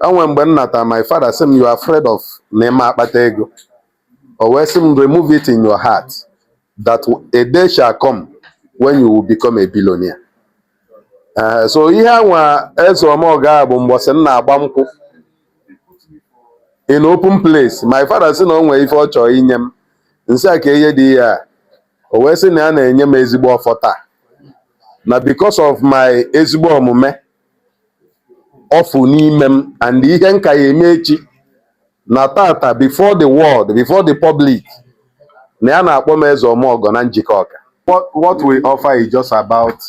And when Benata, my father said, you are afraid of Nema Batego. Or where some remove it in your heart that a day shall come when you will become a billionaire. So here one else or more guy was in open place. My father said, no way for choy in him. In Sake dia, or where say Nana in your mezibo fota. Now, because of my ezigbo omume ofu n'imem and ihe nka ya emechi na tata before the world, before the public, na ya na-akpọ m eze ọmụọgọ na njikọ ọka. What we offer is just about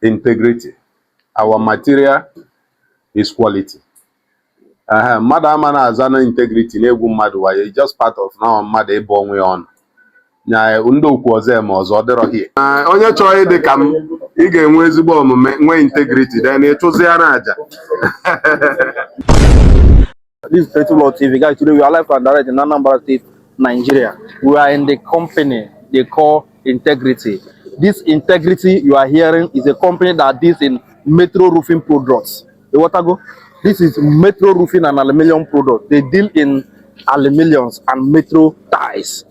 integrity. Our material is quality. Mmadụ ama na-aza na integrity na-egwu mmadụ wayo is just part of na mmadụ ebe onwe ya ọnụ. Nya ndị okwu ọzọ eme ọzọ dịrọ hie. Onye chọrọ ịdị ka m, ị ga-enwe ezigbo omume, nwee integrity, then ịchụziara aja. This is Festival TV, guys. Today we are live and direct in Anambra State, Nigeria. We are in the company they call Integrity. This Integrity you are hearing is a company that deals in metro roofing products. The water go. This is metro roofing and aluminium products. They deal in aluminiums and metro ties.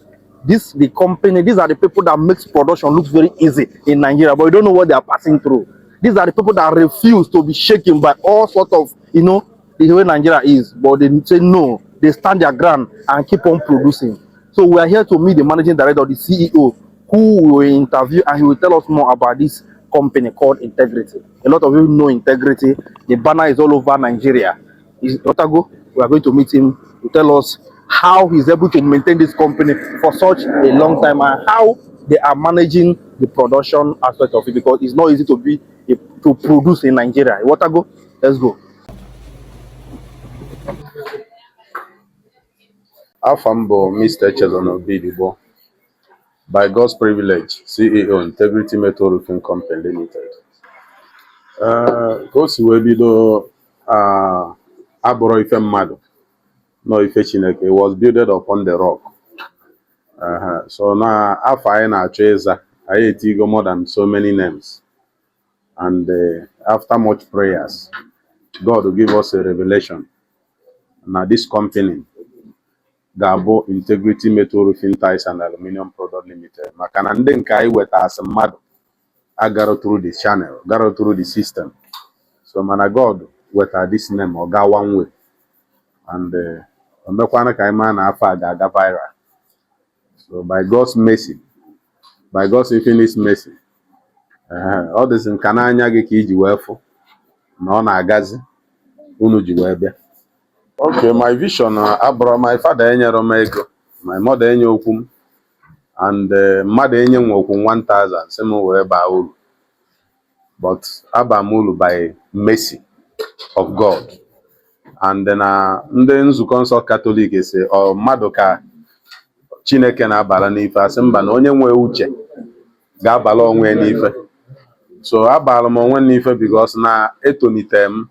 These are the people that makes production look very easy in Nigeria, but we don't know what they are passing through. These are the people that refuse to be shaken by all sorts of, the way Nigeria is, but they say no, they stand their ground and keep on producing. So we are here to meet the managing director, the CEO, who we will interview, and he will tell us more about this company called Integrity. A lot of you know Integrity. The banner is all over Nigeria. Otago, we are going to meet him to tell us how he's able to maintain this company for such a long time and how they are managing the production aspect of it, because it's not easy to produce in Nigeria. Otago, let's go. Afambo Mr. Chelono Igbo, by God's privilege, CEO Integrity Metal Roofing Company Limited. Kosi webido aboro ife mmadụ, no ife Chineke. It was built upon the rock. So now after I na-achọ ịza, I etigo more than so many names. And after much prayers, God will give us a revelation. Now this company ga-abụ Integrity Metal Roofing Ties and Aluminium Product Limited. Maka na ndị nke anyị weta as mmadụ agaro through the channel, garo through the system. So mana God weta this name or ga one way. And omekwana ka anyị maa na afọ a ga-aga viral. So by God's mercy, by God's infinite mercy, all this nka n'anya gị ka iji wee fụ na ọ na-agazi unu ji wee bịa. Okay, my vision, my father enyere m ego, my mother enye okwu m, and mmadụ enye m okwu 1,000, sị m wee baa uru. But aba m uru by mercy of God. And then ndị nzukọ nsọ Katọlik ese ọ mmadụ ka Chineke na-abala n'ife, asị mba na onye nwe uche ga-abala onwe n'ife. So abala m onwe n'ife because na etonite m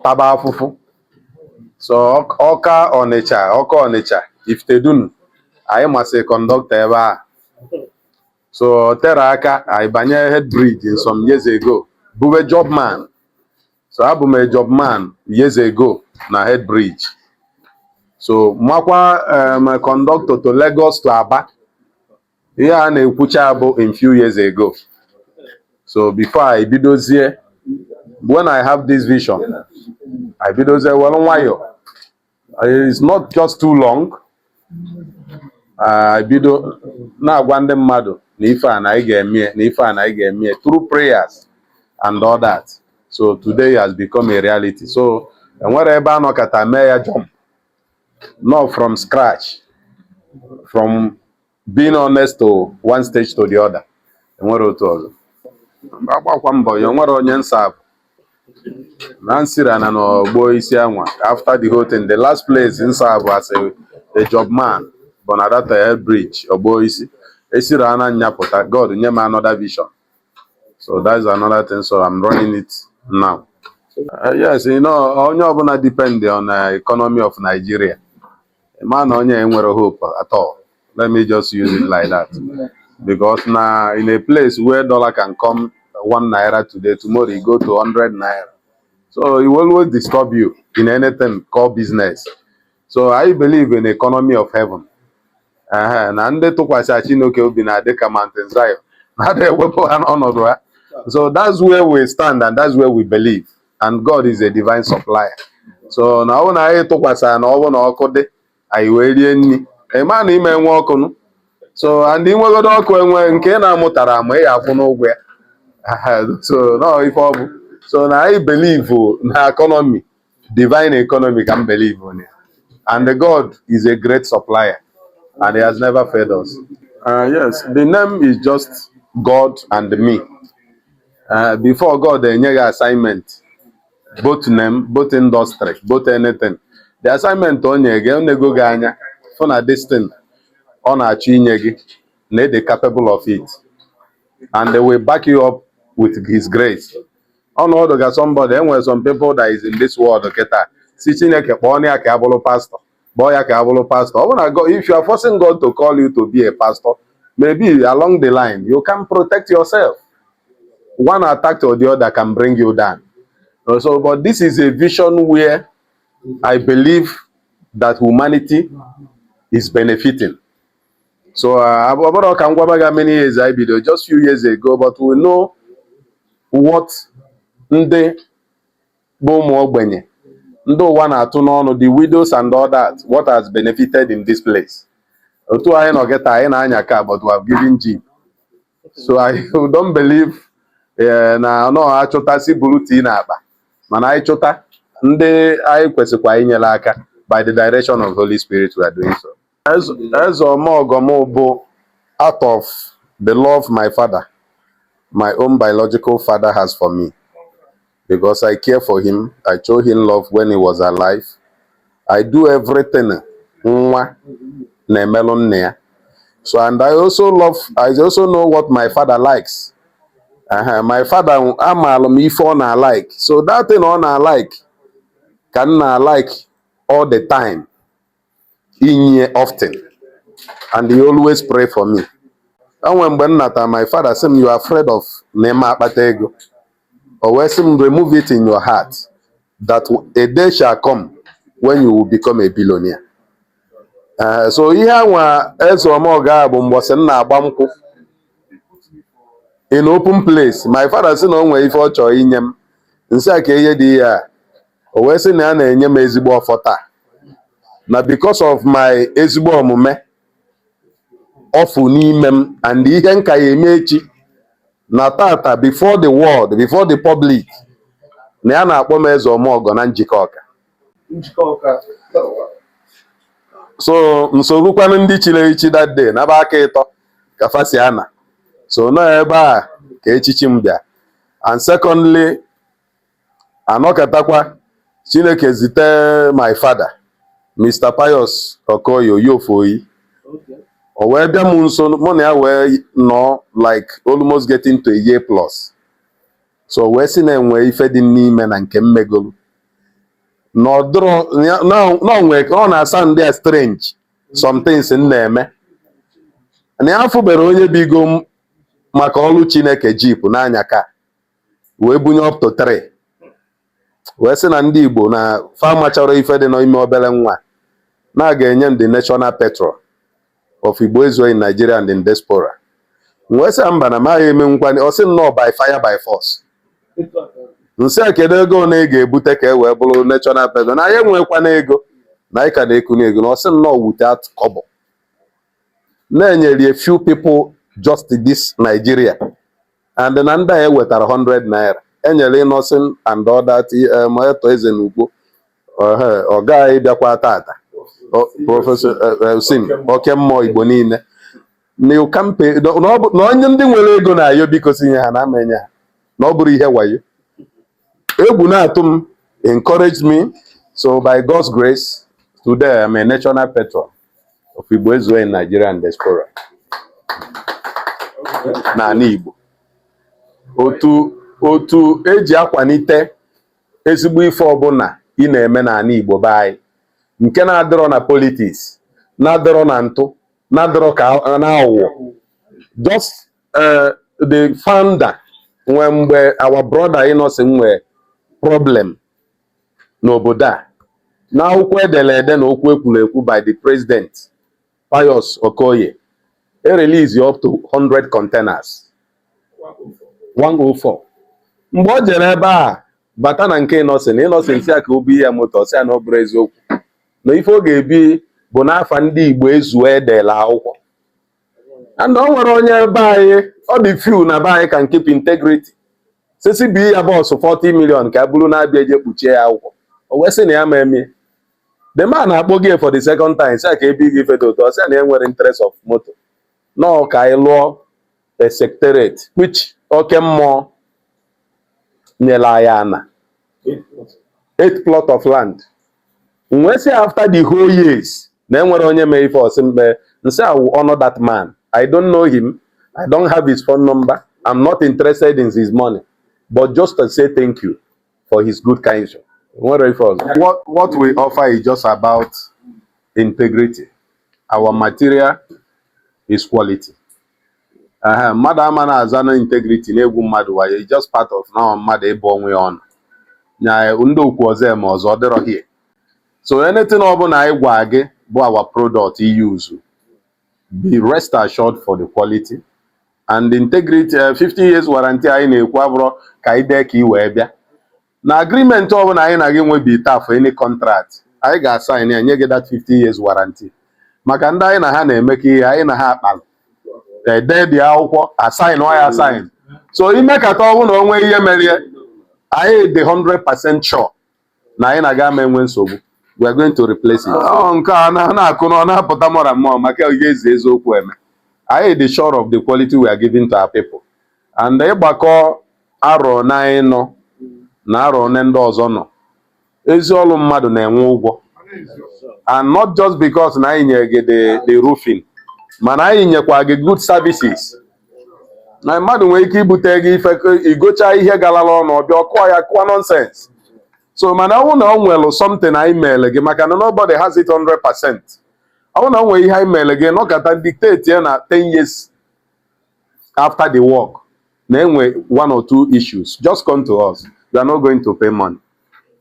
taba afụfụ. So Ọka Ọnịcha Iftedunu anyị masị kọndọkta ebe a. So tere aka anyị banye head bridge in some years ago, bube job man. So abụ m a job man years ago na head bridge. So makwa my conductor to Lagos to Aba. Ihe a na-ekwucha abụ in few years ago. So before I bidozie, when I have this vision, I bidozie well nwayọ. It's not just too long. I bido na-agwa ndị mmadụ na ife a na anyị ga-eme, na ife a na anyị ga-eme through prayers and all that. So today has become a reality. So enwere ebe anọkata mee ya jump, not from scratch, from being honest to one stage to the other. Enwere otu ọzọ. Agbakwa mbọ ya enwere onye nsabụ na nsira na n'ogbo isi anwa. After the whole thing, the last place nsabụ as a job man bụ na that head bridge ogbo isi. Esiri ana nyapụta, God nye m another vision. So that's another thing. So I'm running it now. Yes, onye ọbụla depend on the economy of Nigeria. Man onye enwere hope at all. Let me just use it like that. Because now in a place where dollar can come 1 naira today, tomorrow it go to 100 naira. So it will always disturb you in anything called business. So I believe in economy of heaven. Na ndị tụkwasị Chineke obi na-adị ka Mountain Zion na-ada ewepụ ha n'ọnọdụ ha. So that's where we stand and that's where we believe, and God is a divine supplier. So na ọ na anyị tụkwasị na ọ bụ na ọkụ dị anyị wee rie nri, ịma na ime nwe ọkụ nụ. So and inwegodo ọkụ enwe nke na-amụtara ama ị akwụ n'ụgwọ ya. So no ife ọ bụ. So na I believe na economy, divine economy can believe on it. And the God is a great supplier and he has never failed us. Yes, the name is just God and me. Before God, they need assignment, both name, both industry, both anything. The assignment on you, go Ganya, for a distance, on a chinyegi, they capable of it. And they will back you up with his grace. On order got somebody, and when some people that is in this world, okay, sitting like a pony, a cabolo pastor, boy, a cabolo pastor. I wanna go, if you are forcing God to call you to be a pastor, maybe along the line, you can protect yourself. One attack or the other can bring you down. So, but this is a vision where I believe that humanity is benefiting. So, many years I video just few years ago, but we know what the the widows and all that, what has benefited in this place. But we have given G. So I don't believe na no achọta si buru tii na-akpa mana anyị chọta ndị anyị kwesịkwa inyere aka by the direction of Holy Spirit we are doing so. As Omogom bụ out of the love my father, my own biological father has for me, because I care for him. I showed him love when he was alive. I do everything nwa na-emelụ nne ya. So and I also know what my father likes. My father amalum if on I like. So that thing on I like can I like all the time, in here often. And he always pray for me. And when my father said, you are afraid of Nema Batego, or where some remove it in your heart, that a day shall come when you will become a billionaire. So here else or more gabum was na bamko in open place. My father said, no way for choy in him. Nsake ye di o say na na enye m ezigbo ofota. Na because of my ezigbo omume ofu n'ime m and ihe nka ya eme echi na tata before the world, before the public, na ya na-akpọ m eze ọmọgọ na njikọ ọka. So nsorukwanụ ndị chiri echichi that day na ba aka ịtọ ka fasiana. So no ebe a ka echichi m bịa. And secondly, anọkatakwa Chineke zite my father, Mr. Pius Okoyo Yofoyi. O wee bịa m nso mụ na ya wee nọ like almost getting to a year plus. So wee sị na enwe ife dị n'ime na nke mmegolu. N'onwe ka ọ na-asa ndị a strange some things na-eme. Na ya fụbere onye bigo maka ọlụ Chineke jeep n'anya ka wee bunye up to 3. Wee sị na ndị Igbo na fama chọrọ ife dị n'ime obere nwa na ga-enye m the national petrol of Igbo Ezue in Nigeria and in diaspora. Wee sị mba na ma eme nkwani, ọ sị no by fire by force. Nsị a kedu ego na ego ebute ka e wee bụrụ national petrol na ya enwekwana ego na anyị ka na-eku n'ego na ọ sị no without kobo. Na-enyere a few people just this Nigeria and na ndị a wetara 100 naira enyere Innocent and all that Maeto Eze n'Ugbo ọ gaghị bịakwa tata Professor Sim oke mmụọ Igbo niile na onye ndị nwere ego na-ayọ biko si nye ha na amenye ha na ọ bụrụ ihe wayo. Egwu na-atụ m encouraged me, so by God's grace today I'm a national patron of Igbo Ezue in Nigeria and diaspora. Na Igbo otu eji akwanite ezigbo ife ọbụla ị na-eme na Igbo be anyị nke na-adịrọ na politics, na-adịrọ na ntụ, na-adịrọ ka na awụọ. Just the founder mgbe our brother Innocent nwere problem n'obodo a n'akwụkwọ edere ede na okwu ekwuru ekwu by the president Pius Okoye release up to 100 containers 104 mgbe o jere ebe a bata na nke Innocent si ya ka o bu ya moto si ya na ọ bụrụ eziokwu na ife ọ ga-ebi bụ n'afa ndị Igbo ezuo edela akwụkwọ and o nwere onye ebe anyị ọ dị few na be anyị can keep integrity sisi bi ya bọọsụ 40 million ka bụrụ na-abịa eje kpuchie ya akwụkwọ o wee sị na ya ma eme the man na-akpọ gị for the second time si ka ebi gị fedo ụtọ si na enwere interest of moto nọọ ka anyị lụọ a secretariat which oke mmụọ nyere anyị ana 8 plot of land wee sị after the whole years na enwere onye mee ife ọsị mgbe nsị I will honor that man. I don't know him, I don't have his phone number, I'm not interested in his money, but just to say thank you for his good kindness. What we offer is just about integrity. Our material is quality. Mmadụ ama na-aza na integrity na-egwu mmadụ wayo is just part of now mmadụ ebe onwe ọnụ nya ndị okwu ọzọ eme ọzọ dịrọ here. So anything ọbụla anyị gwa gị bụ our product use, be rest assured for the quality and the integrity. 50 years warranty anyị na-ekwu abụrụ ka anyị dee ka i wee bịa na agreement ọbụla anyị na gị nwebi taa for any contract anyị ga-asign ya nye gị that 50 years warranty maka ndị anyị na ha na-eme ka ihe anyị na ha akpalụ dee dị akwụkwọ assign ya assign. So imekata ọbụ na onwe ihe mere anyị dị 100% sure na anyị na-aga ama enwe nsogbu, we are going to replace it. Nke a na-akụ na ọ na-apụta more and more maka ihe ezi eziokwu eme. Anyị dị sure of the quality we are giving to our people. And ịgbakọ arọ na anyị nọ na arọ one ndị ọzọ nọ, ezi ọlụ mmadụ na-enwe ụgwọ, and not just because na anyị nye gị the roofing, mana anyị nyekwa gị good services. Na mmadụ nwere ike ibute gị ife igocha ihe galala ọnụ ọbịa ọkụọ ya kụọ nonsense. So mana ọ na o nwere something I mail gị maka na nobody has it 100%. Ọ na o nwere ihe I mail gị nọkata dictate ya na 10 years after the work na enwe 1 or 2 issues. Just come to us. You are not going to pay money.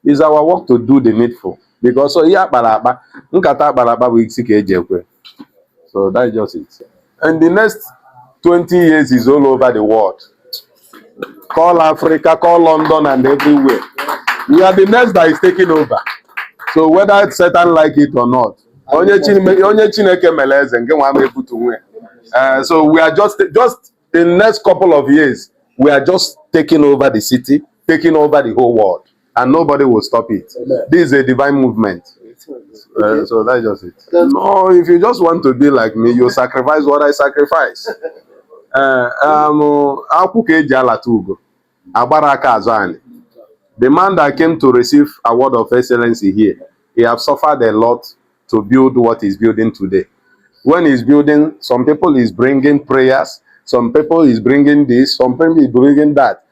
It's our work to do the needful. Because so ihe akpara akpa nkata akpara akpa bụ isi ka eji ekwe. So that's just it. And the next 20 years is all over the world. Call Africa, call London and everywhere. We are the next that is taking over. So whether Satan like it or not, onye Chineke meleze nke nwa ebutu nwe. So we are just in the next couple of years, we are just taking over the city, taking over the whole world, and nobody will stop it. This is a divine movement. So that's just it. No, if you just want to be like me, you sacrifice what I sacrifice. Akwụ ka eji alata ugo, agbara aka azụ anyị. The man that came to receive award of excellency here, he has suffered a lot to build what he's building today. When he's building, some people is bringing prayers, some people is bringing this, some people is bringing that.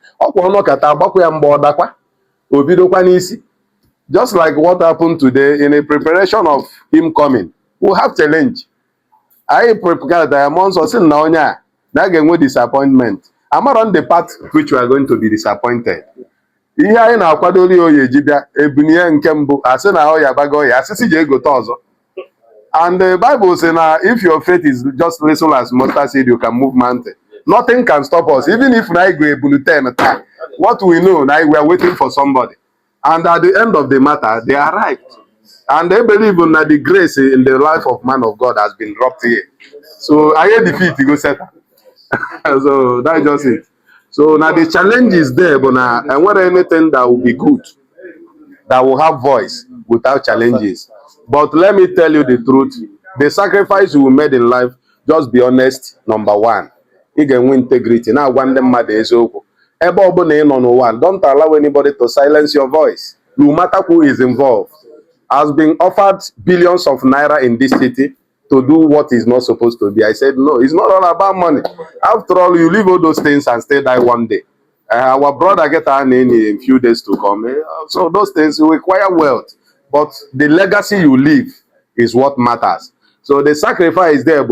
Just like what happened today in a preparation of him coming, we have challenge. I prepared the months or sin now, na disappointment. I'm not on the path which we are going to be disappointed. Ihe anyị na-akwadoli oyi ejibịa ebunye nke mbụ asị na ọ ya bago ya asịsị ji egote ọzọ. And the Bible says now if your faith is just little as mustard seed, you can move mountain. Nothing can stop us. Even if na go ebunu 10 time, what we know now we are waiting for somebody. And at the end of the matter, they arrived. And they believe in the grace in the life of man of God has been dropped here. So I hear defeat to go Satan. So that's just it. So now the challenge is there, but now I want anything that will be good, that will have voice without challenges. But let me tell you the truth, the sacrifice you made in life, just be honest, number one. You can win integrity. Now one them mad is over. Don't allow anybody to silence your voice. No matter who is involved. Has been offered billions of naira in this city to do what is not supposed to be. I said, no, it's not all about money. After all, you leave all those things and still die one day. Our brother get an in a few days to come. So those things require wealth. But the legacy you leave is what matters. So the sacrifice there,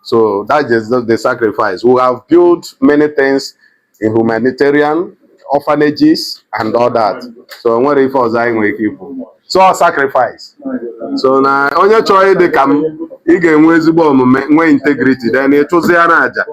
so that's just the sacrifice. We have built many things in humanitarian, orphanages and all that. So nwere ife ọzọ anyị nwere ike ikwu. So sacrifice. So na onye chọrọ ịdị ka m, ị ga-enwe ezigbo omume, nwee integrity, then ịchụzịa na aja.